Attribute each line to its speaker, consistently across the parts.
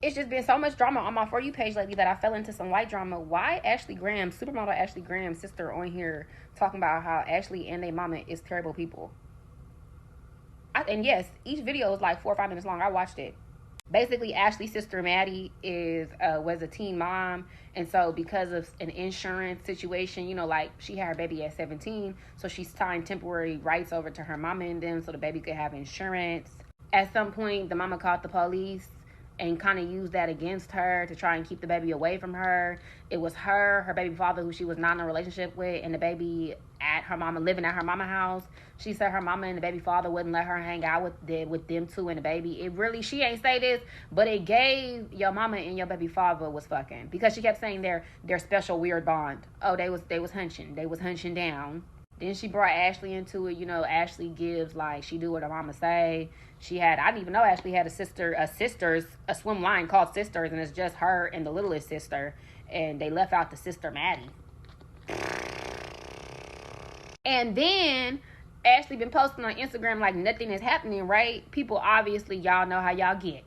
Speaker 1: It's just been so much drama on my For You page lately that I fell into some white drama. Why Ashley Graham, supermodel Ashley Graham's sister, on here talking about how Ashley and their mama is terrible people? And yes, each video is like 4 or 5 minutes long. I watched it. Basically, Ashley's sister Maddie was a teen mom, and so because of an insurance situation, like she had her baby at 17, so she signed temporary rights over to her mama and them so the baby could have insurance. At some point, the mama called the police and kind of used that against her to try and keep the baby away from her. It was her baby father, who she was not in a relationship with, and the baby at her mama, living at her mama house. She said her mama and the baby father wouldn't let her hang out with them two and the baby. It really, she ain't say this, but it gave your mama and your baby father was fucking, because she kept saying their special weird bond. Oh, they was hunching down. Then she brought Ashley into it. Ashley gives, like, she do what her mama say. I didn't even know Ashley had a swim line called Sisters, and it's just her and the littlest sister. And they left out the sister Maddie. And then Ashley been posting on Instagram like nothing is happening, right? People, obviously, y'all know how y'all get.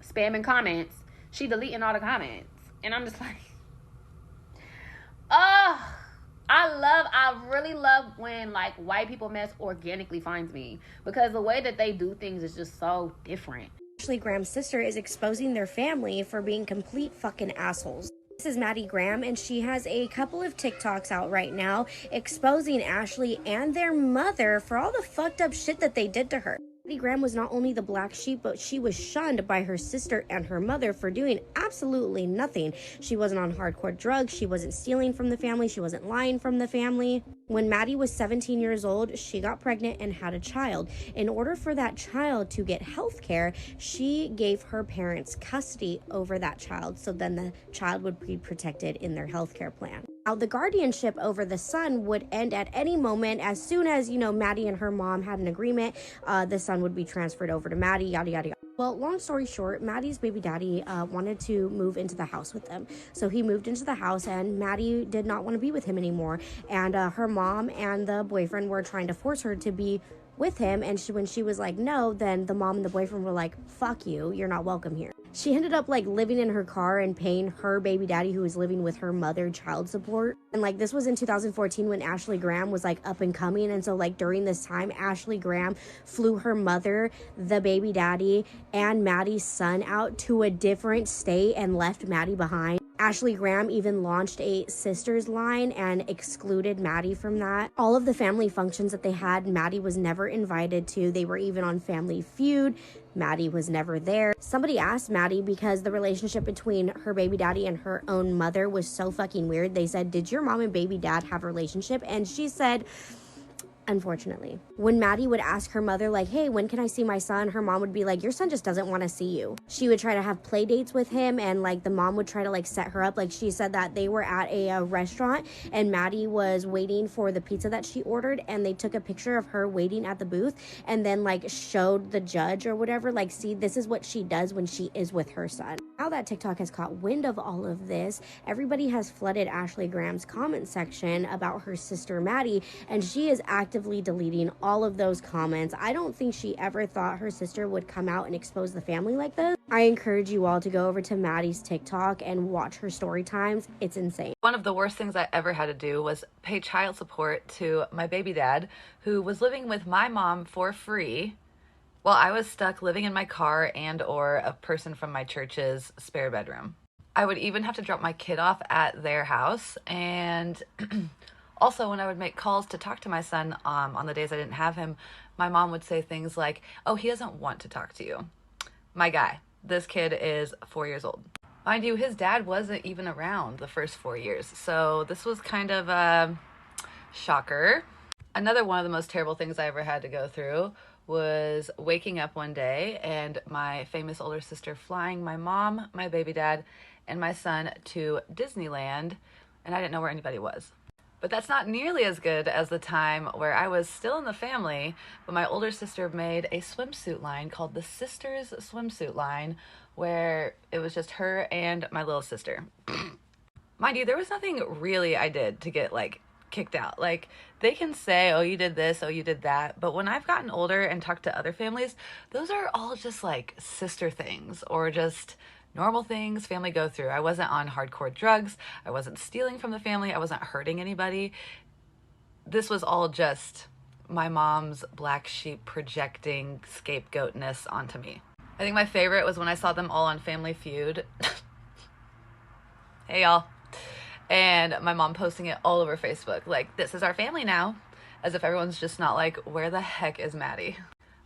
Speaker 1: Spamming comments. She deleting all the comments. And I'm just like, oh, I really love when, like, white people mess organically finds me, because the way that they do things is just so different.
Speaker 2: Ashley Graham's sister is exposing their family for being complete fucking assholes. This is Maddie Graham, and she has a couple of TikToks out right now exposing Ashley and their mother for all the fucked up shit that they did to her. Maddie Graham was not only the black sheep, but she was shunned by her sister and her mother for doing absolutely nothing. She wasn't on hardcore drugs. She wasn't stealing from the family. She wasn't lying from the family. When Maddie was 17 years old, she got pregnant and had a child. In order for that child to get health care, she gave her parents custody over that child, so then the child would be protected in their health care plan. Now, the guardianship over the son would end at any moment. As soon as, Maddie and her mom had an agreement, the son would be transferred over to Maddie, yada, yada, yada. Well, long story short, Maddie's baby daddy wanted to move into the house with them. So he moved into the house, and Maddie did not want to be with him anymore. And her mom and the boyfriend were trying to force her to be with him. And when she was like, no, then the mom and the boyfriend were like, fuck you, you're not welcome here. She ended up living in her car and paying her baby daddy, who was living with her mother, child support. And this was in 2014 when Ashley Graham was up and coming. And so during this time, Ashley Graham flew her mother, the baby daddy, and Maddie's son out to a different state and left Maddie behind. Ashley Graham even launched a sisters line and excluded Maddie from that. All of the family functions that they had, Maddie was never invited to. They were even on Family Feud. Maddie was never there. Somebody asked Maddie, because the relationship between her baby daddy and her own mother was so fucking weird. They said, did your mom and baby dad have a relationship? And she said, unfortunately. When Maddie would ask her mother, hey, when can I see my son? Her mom would be like, your son just doesn't want to see you. She would try to have play dates with him, and the mom would try to set her up. She said that they were at a restaurant, and Maddie was waiting for the pizza that she ordered, and they took a picture of her waiting at the booth, and then showed the judge or whatever, see, this is what she does when she is with her son. Now that TikTok has caught wind of all of this, everybody has flooded Ashley Graham's comment section about her sister Maddie, and she is actively deleting all of those comments. I don't think she ever thought her sister would come out and expose the family like this. I encourage you all to go over to Maddie's TikTok and watch her story times. It's insane.
Speaker 3: One of the worst things I ever had to do was pay child support to my baby dad, who was living with my mom for free while I was stuck living in my car and or a person from my church's spare bedroom. I would even have to drop my kid off at their house, and also, when I would make calls to talk to my son on the days I didn't have him, my mom would say things like, oh, he doesn't want to talk to you. My guy, this kid is 4 years old. Mind you, his dad wasn't even around the first 4 years, so this was kind of a shocker. Another one of the most terrible things I ever had to go through was waking up one day and my famous older sister flying my mom, my baby dad, and my son to Disneyland, and I didn't know where anybody was. But that's not nearly as good as the time where I was still in the family, but my older sister made a swimsuit line called the Sisters Swimsuit Line, where it was just her and my little sister. Mind you, there was nothing really I did to get kicked out. They can say, oh, you did this, oh, you did that, but when I've gotten older and talked to other families, those are all just sister things, or just normal things family go through. I wasn't on hardcore drugs. I wasn't stealing from the family. I wasn't hurting anybody. This was all just my mom's black sheep projecting scapegoatness onto me. I think my favorite was when I saw them all on Family Feud. Hey, y'all. And my mom posting it all over Facebook. Like, this is our family now. As if everyone's just not like, where the heck is Maddie?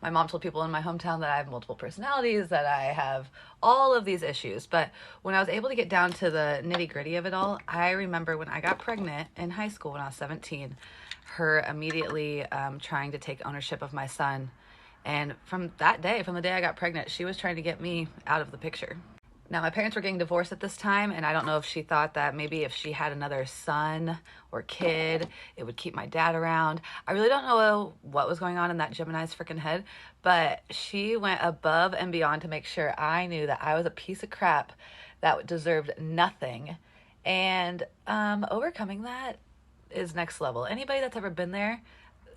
Speaker 3: My mom told people in my hometown that I have multiple personalities, that I have all of these issues. But when I was able to get down to the nitty gritty of it all, I remember when I got pregnant in high school when I was 17, her immediately trying to take ownership of my son. And from that day, from the day I got pregnant, she was trying to get me out of the picture. Now, my parents were getting divorced at this time, and I don't know if she thought that maybe if she had another son or kid, it would keep my dad around. I really don't know what was going on in that Gemini's freaking head, but she went above and beyond to make sure I knew that I was a piece of crap that deserved nothing. And overcoming that is next level. Anybody that's ever been there,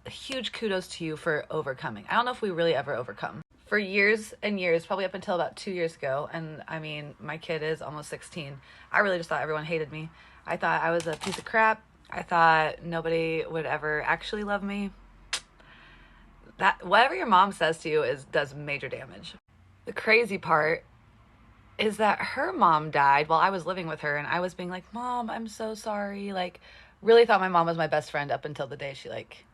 Speaker 3: huge kudos to you for overcoming. I don't know if we really ever overcome. For years and years, probably up until about 2 years ago, and I mean, my kid is almost 16, I really just thought everyone hated me. I thought I was a piece of crap. I thought nobody would ever actually love me. That whatever your mom says to you does major damage. The crazy part is that her mom died while I was living with her, and I was being like, Mom, I'm so sorry. Like, really thought my mom was my best friend up until the day she like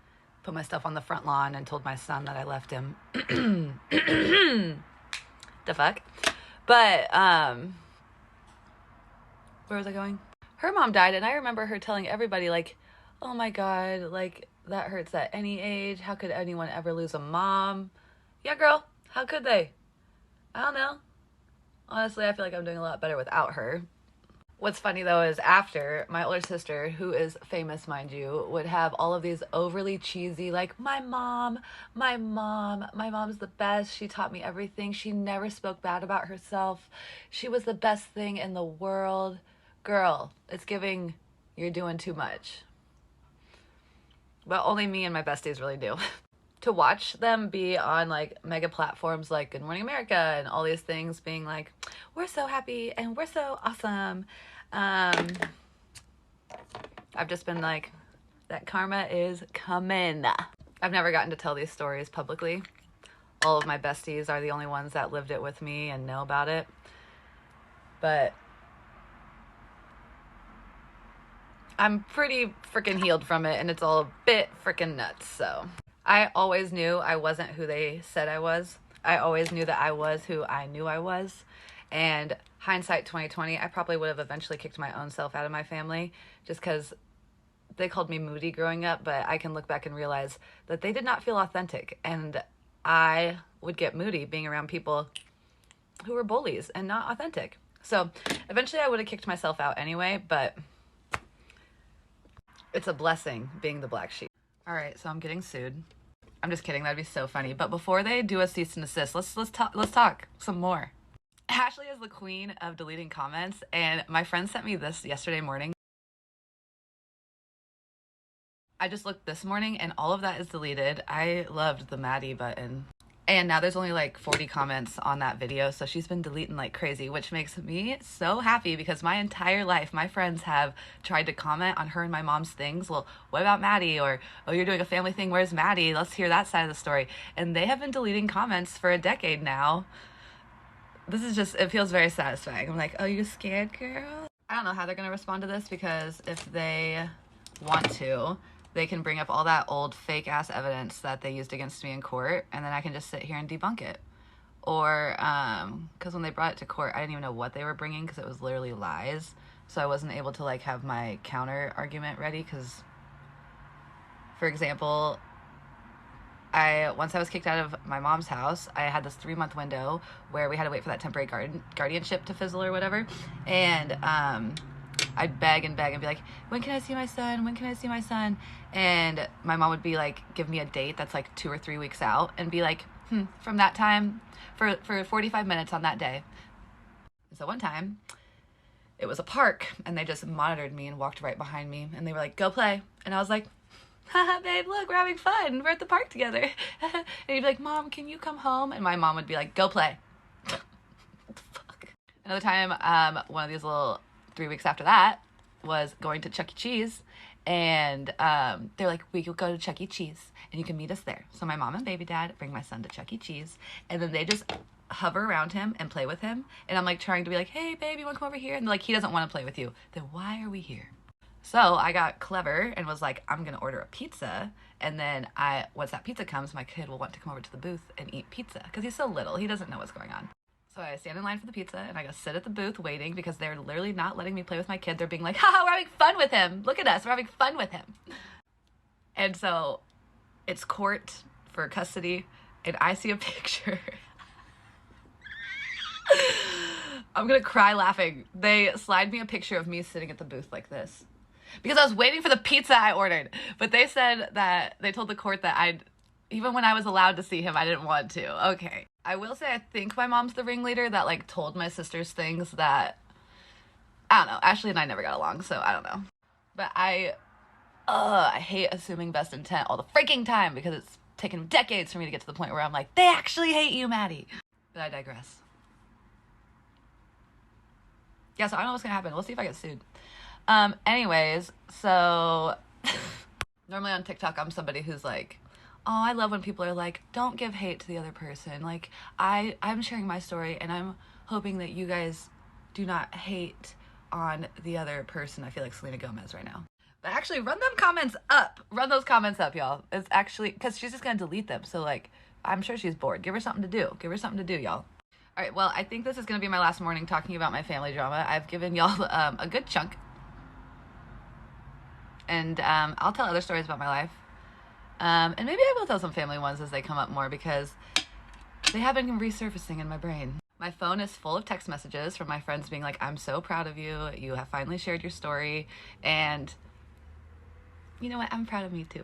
Speaker 3: put my stuff on the front lawn and told my son that I left him. The fuck? But, where was I going? Her mom died, and I remember her telling everybody, like, oh my God, like, that hurts at any age. How could anyone ever lose a mom? Yeah, girl, how could they? I don't know. Honestly, I feel like I'm doing a lot better without her. What's funny, though, is after, my older sister, who is famous, mind you, would have all of these overly cheesy, like, my mom's the best. She taught me everything. She never spoke bad about herself. She was the best thing in the world. Girl, it's giving, you're doing too much. But only me and my besties really do. To watch them be on, like, mega platforms like Good Morning America and all these things being like, we're so happy and we're so awesome. I've just been like, that karma is coming. I've never gotten to tell these stories publicly. All of my besties are the only ones that lived it with me and know about it. But I'm pretty freaking healed from it, and it's all a bit freaking nuts, so. I always knew I wasn't who they said I was. I always knew that I was who I knew I was. And hindsight 2020, I probably would have eventually kicked my own self out of my family just because they called me moody growing up, but I can look back and realize that they did not feel authentic. And I would get moody being around people who were bullies and not authentic. So eventually I would have kicked myself out anyway, but it's a blessing being the black sheep. All right, so I'm getting sued. I'm just kidding. That'd be so funny. But before they do a cease and desist, let's talk some more. Ashley is the queen of deleting comments, and my friend sent me this yesterday morning. I just looked this morning, and all of that is deleted. I loved the Maddie button. And now there's only like 40 comments on that video, so she's been deleting like crazy, which makes me so happy because my entire life, my friends have tried to comment on her and my mom's things. Well, what about Maddie? Or, oh, you're doing a family thing, where's Maddie? Let's hear that side of the story. And they have been deleting comments for a decade now. This is just, it feels very satisfying. I'm like, oh, you scared, girl? I don't know how they're going to respond to this because if they want to, they can bring up all that old fake ass evidence that they used against me in court, and then I can just sit here and debunk it. Or, because when they brought it to court, I didn't even know what they were bringing because it was literally lies. So I wasn't able to like have my counter argument ready because, for example, once I was kicked out of my mom's house, I had this 3-month window where we had to wait for that temporary guardianship to fizzle or whatever. And, I'd beg and be like, when can I see my son? When can I see my son? And my mom would be like, give me a date that's like 2 or 3 weeks out and be like, from that time for 45 minutes on that day. So one time it was a park and they just monitored me and walked right behind me and they were like, go play. And I was like, haha, babe, look, we're having fun. We're at the park together. And he'd be like, Mom, can you come home? And my mom would be like, go play. What the fuck? Another time, one of these little 3 weeks after that was going to Chuck E. Cheese. And they're like, we could go to Chuck E. Cheese and you can meet us there. So my mom and baby dad bring my son to Chuck E. Cheese. And then they just hover around him and play with him. And I'm like trying to be like, hey, baby, you want to come over here? And they're like, he doesn't want to play with you. Then why are we here? So I got clever and was like, I'm going to order a pizza. And then once that pizza comes, my kid will want to come over to the booth and eat pizza. Because he's so little. He doesn't know what's going on. So I stand in line for the pizza, and I go sit at the booth waiting because they're literally not letting me play with my kid. They're being like, haha, we're having fun with him. Look at us. We're having fun with him. And so it's court for custody, and I see a picture. I'm going to cry laughing. They slide me a picture of me sitting at the booth like this because I was waiting for the pizza I ordered. But they said that they told the court that even when I was allowed to see him, I didn't want to. Okay. I will say I think my mom's the ringleader that, like, told my sisters things that, I don't know. Ashley and I never got along, so I don't know. But I hate assuming best intent all the freaking time because it's taken decades for me to get to the point where I'm like, they actually hate you, Maddie. But I digress. Yeah, so I don't know what's gonna happen. We'll see if I get sued. Anyways, so normally on TikTok, I'm somebody who's like, oh, I love when people are like, don't give hate to the other person. Like, I'm sharing my story, and I'm hoping that you guys do not hate on the other person. I feel like Selena Gomez right now. But actually, run them comments up. Run those comments up, y'all. It's actually, because she's just going to delete them. So, like, I'm sure she's bored. Give her something to do. Give her something to do, y'all. All right, well, I think this is going to be my last morning talking about my family drama. I've given y'all a good chunk. And I'll tell other stories about my life. And maybe I will tell some family ones as they come up more because they have been resurfacing in my brain. My phone is full of text messages from my friends being like, I'm so proud of you. You have finally shared your story. And you know what? I'm proud of me too.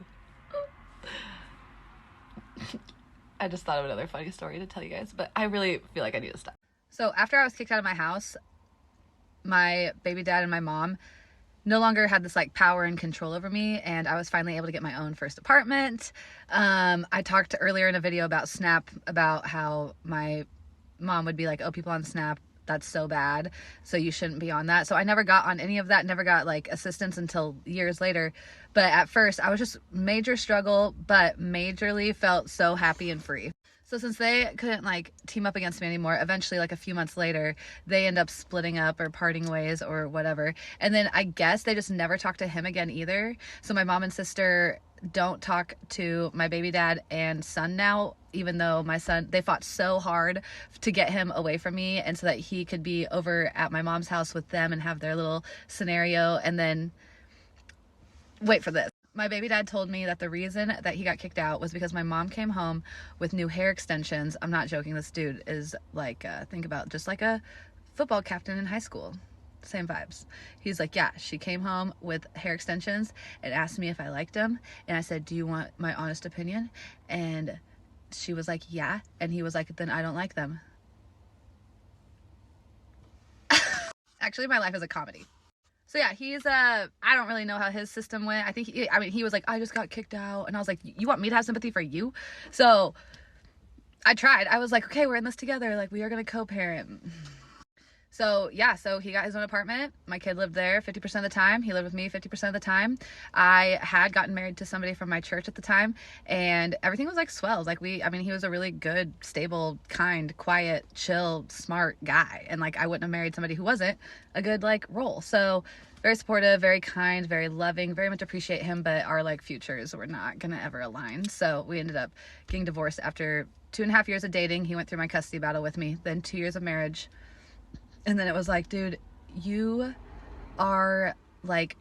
Speaker 3: I just thought of another funny story to tell you guys, but I really feel like I need to stop. So after I was kicked out of my house, my baby dad and my mom no longer had this like power and control over me, and I was finally able to get my own first apartment. I talked earlier in a video about Snap about how my mom would be like, oh, people on Snap, that's so bad, so you shouldn't be on that. So I never got on any of that, never got like assistance until years later. But at first I was just major struggle, but majorly felt so happy and free. So since they couldn't like team up against me anymore, eventually like a few months later, they end up splitting up or parting ways or whatever. And then I guess they just never talked to him again either. So my mom and sister don't talk to my baby dad and son now, even though my son, they fought so hard to get him away from me and so that he could be over at my mom's house with them and have their little scenario. And then, wait for this. My baby dad told me that the reason that he got kicked out was because my mom came home with new hair extensions. I'm not joking. This dude is like, think about just like a football captain in high school. Same vibes. He's like, yeah, she came home with hair extensions and asked me if I liked them. And I said, do you want my honest opinion? And she was like, yeah. And he was like, then I don't like them. Actually, my life is a comedy. So yeah, he's, I don't really know how his system went. I think, he was like, I just got kicked out. And I was like, you want me to have sympathy for you? So I tried. I was like, okay, we're in this together. Like, we are going to co-parent. So yeah, so he got his own apartment. My kid lived there 50% of the time. He lived with me 50% of the time. I had gotten married to somebody from my church at the time, and everything was like swells. Like he was a really good, stable, kind, quiet, chill, smart guy. And like, I wouldn't have married somebody who wasn't a good like role. So very supportive, very kind, very loving, very much appreciate him, but our like futures were not gonna ever align. So we ended up getting divorced after 2.5 years of dating. He went through my custody battle with me, then 2 years of marriage. And then it was like, dude, you are like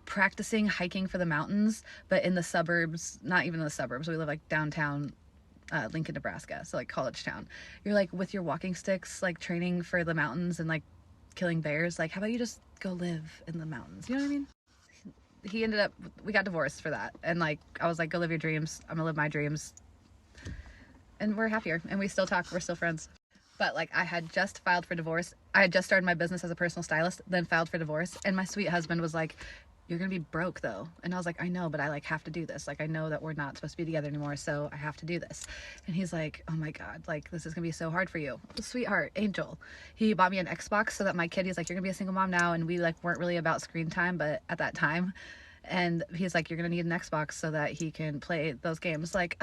Speaker 3: practicing hiking for the mountains, but in the suburbs, not even in the suburbs. We live like downtown Lincoln, Nebraska. So like college town. You're like with your walking sticks, like training for the mountains and like killing bears. Like, how about you just go live in the mountains? You know what I mean? We got divorced for that. And like, I was like, go live your dreams. I'm gonna live my dreams. And we're happier and we still talk. We're still friends. But like, I had just filed for divorce. I had just started my business as a personal stylist, then filed for divorce. And my sweet husband was like, you're gonna be broke though. And I was like, I know, but I like have to do this. Like, I know that we're not supposed to be together anymore, so I have to do this. And he's like, oh my God, like this is gonna be so hard for you. Sweetheart, angel. He bought me an Xbox so that my kid, he's like, you're gonna be a single mom now. And we like weren't really about screen time, but at that time. And he's like, you're gonna need an Xbox so that he can play those games. Like,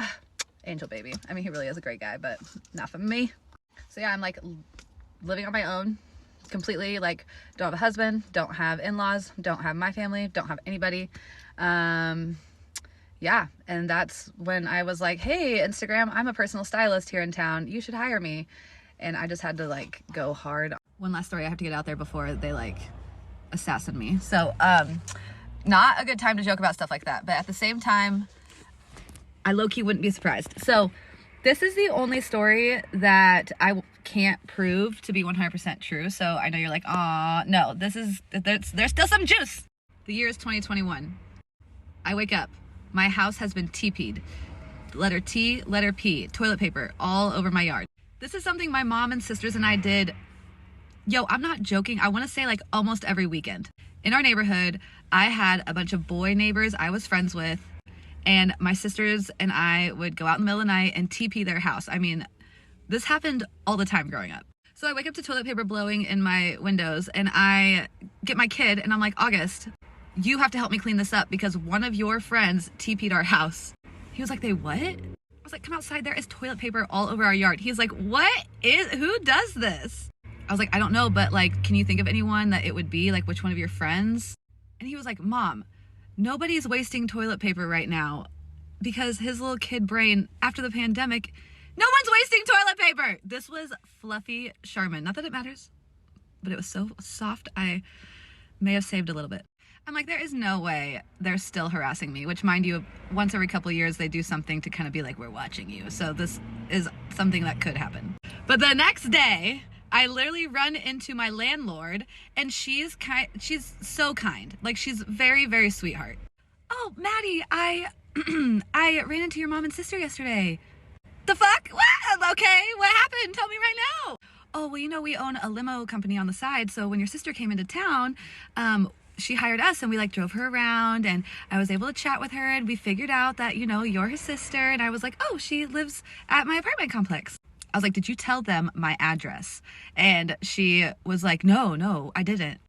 Speaker 3: angel baby. I mean, he really is a great guy, but not for me. So yeah, I'm like living on my own. Completely, like, don't have a husband, don't have in-laws, don't have my family, don't have anybody. Yeah, and that's when I was like, hey, Instagram, I'm a personal stylist here in town, you should hire me. And I just had to like go hard. One last story I have to get out there before they like assassin me. So not a good time to joke about stuff like that, but at the same time I low-key wouldn't be surprised. So this is the only story that I can't prove to be 100% true. So I know you're like, aw, no, there's still some juice. The year is 2021. I wake up. My house has been TP'd. Letter T, letter P, toilet paper all over my yard. This is something my mom and sisters and I did. Yo, I'm not joking. I want to say like almost every weekend. In our neighborhood, I had a bunch of boy neighbors I was friends with. And my sisters and I would go out in the middle of the night and TP their house. I mean, this happened all the time growing up. So I wake up to toilet paper blowing in my windows and I get my kid and I'm like, August, you have to help me clean this up because one of your friends TP'd our house. He was like, they what? I was like, come outside, there is toilet paper all over our yard. He's like, who does this? I was like, I don't know, but like, can you think of anyone that it would be? Like, which one of your friends? And he was like, Mom, nobody's wasting toilet paper right now because his little kid brain after the pandemic, no one's wasting toilet paper. This was fluffy Charmin. Not that it matters, but it was so soft. I may have saved a little bit. I'm like, there is no way they're still harassing me, which mind you, once every couple of years, they do something to kind of be like, we're watching you. So this is something that could happen. But the next day, I literally run into my landlord and she's so kind. Like she's very, very sweetheart. Oh, Maddie, I ran into your mom and sister yesterday. The fuck? What? Okay, what happened? Tell me right now. Oh, well, you know, we own a limo company on the side. So when your sister came into town, she hired us and we like drove her around and I was able to chat with her and we figured out that, you know, you're her sister. And I was like, oh, she lives at my apartment complex. I was like, did you tell them my address? And she was like, no, I didn't.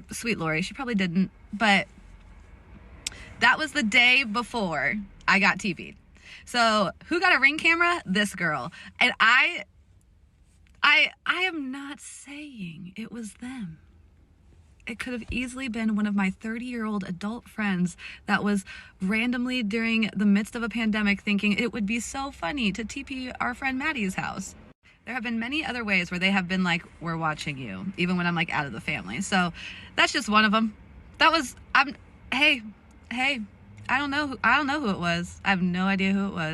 Speaker 3: Sweet Lori, she probably didn't. But that was the day before I got TV'd. So who got a Ring camera? This girl. And I am not saying it was them. It could have easily been one of my 30-year-old adult friends that was randomly during the midst of a pandemic thinking it would be so funny to TP our friend Maddie's house. There have been many other ways where they have been like, we're watching you, even when I'm like out of the family. So that's just one of them. Hey, I don't know who it was. I have no idea who it was.